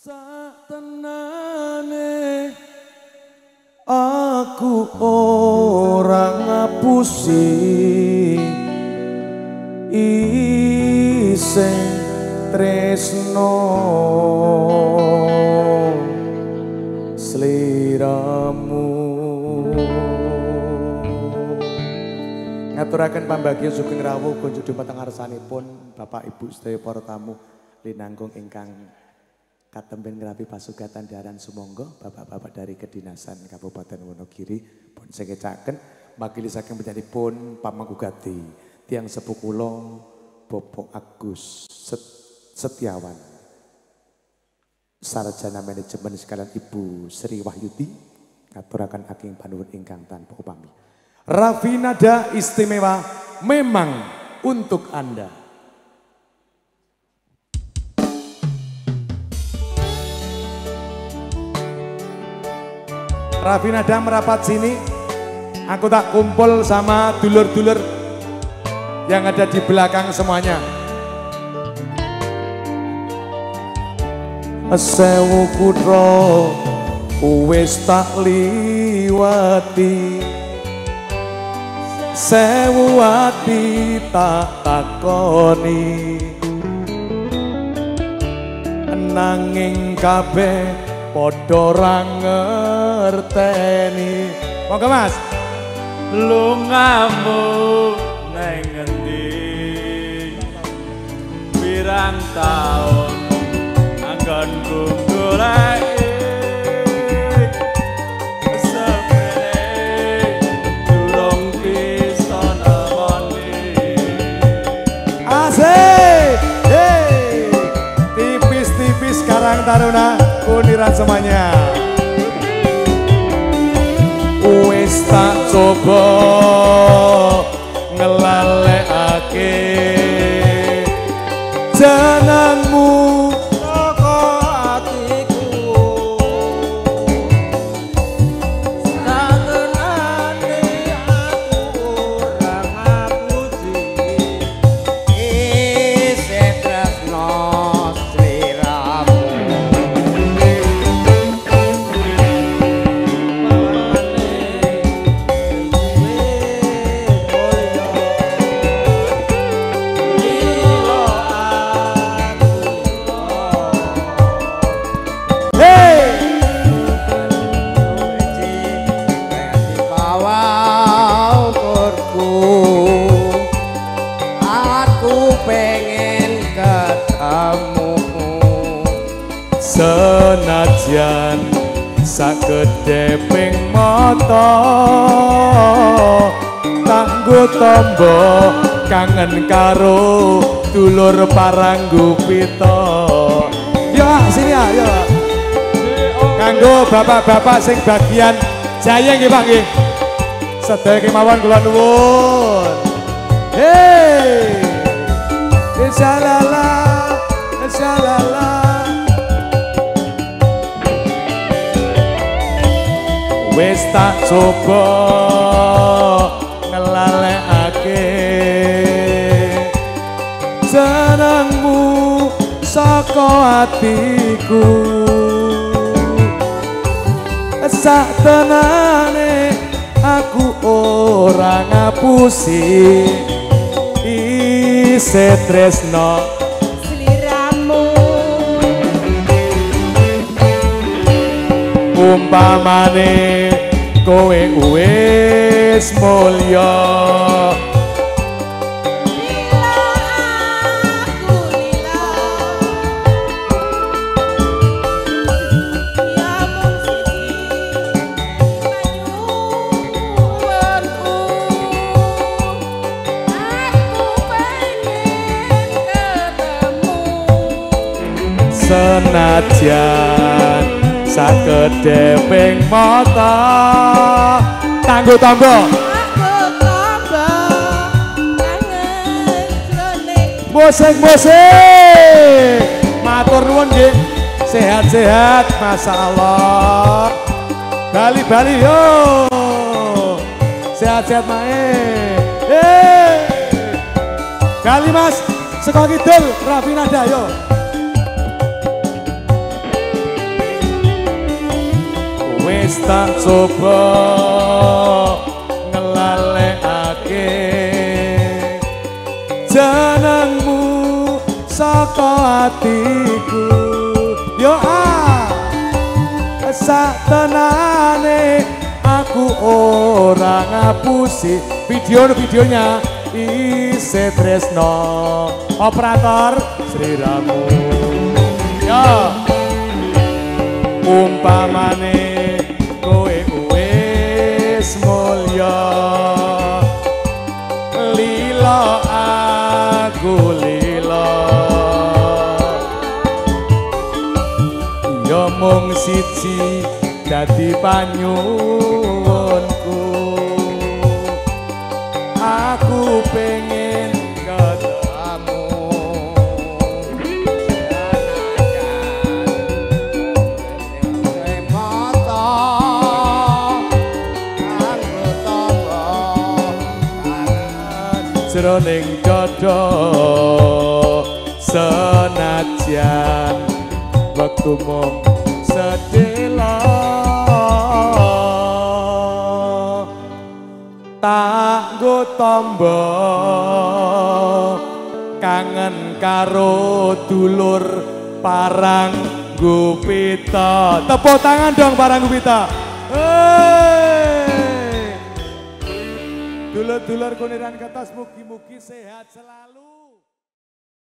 Satenane aku ora ngapusi isih tresno sliramu. Ngaturaken pambagya sugeng rawuh kunjuk dumateng ngarsanipun Bapak Ibu sedaya para tamu linangkung ingkang katemben ngerapi pasugatan daran sumangga bapak-bapak dari kedinasan Kabupaten Wonogiri pun sekecaken makili saking penyanipun pamangkugati tiang sepuh kula Bapak Agus Setiawan sarjana manajemen sekalian Ibu Sri Wahyudi ngaturaken aking panuwun ingkang tanpa upami. Raffi nada istimewa memang untuk Anda. Raffi nada merapat sini, aku tak kumpul sama dulur-dulur yang ada di belakang semuanya. Sewu kutro wis tak liwati, sewu ati tak takoni, nanging kabeh padha ra ngerteni. Monggo Mas. Lungamu nang ngendi pirang taun anggonku goleki sepele durung bisa nemoni. Asik. Hey. Tipis-tipis Karang Taruna kundiran semuanya. Wis tak coba ngelalekake jenengmu saka atiku, satenane aku ora ngapusi isih tresno sliramu. Senajan sagede ping mata kanggo tombo kangen karo dulur Paranggupita. Yo sini ya, yo. Kanggo bapak-bapak sing bagian jaya nggih Pak nggih. Sedaya kemawon kula nuwun. Hei. Insyaallah, insyaallah. Wis tak coba ngelalekake jenengmu saka atiku, satenane aku ora ngapusi isih tresno sliramu. Umpamane kowe wis mulya lila aku lila ya mung siji majuanku aku pengen ketemu senajan sagede ping mata tanggo tombo musik-musik matur nuwun nggih sehat-sehat masyaallah. Bali-bali yo sehat-sehat mae. Kali Mas saka kidul Raffi nada yo. wis tak coba ngelalekake jenengmu saka atiku. Yo sak tenane aku ora ngapusi videonya isih tresno. Operator Sri Ramu. Yo umpamane kowe wis mulya lila aku lila ya mung siji dadi panyuwunku aku pengen ketemu jroning dada senajan wektu mung sedhela tak nggo tamba kangen karo dulur Parang Gupita. Tepuk tangan dong Parang Gupita. Dulur-dulur Kuniran Kertas mugi-mugi sehat selalu.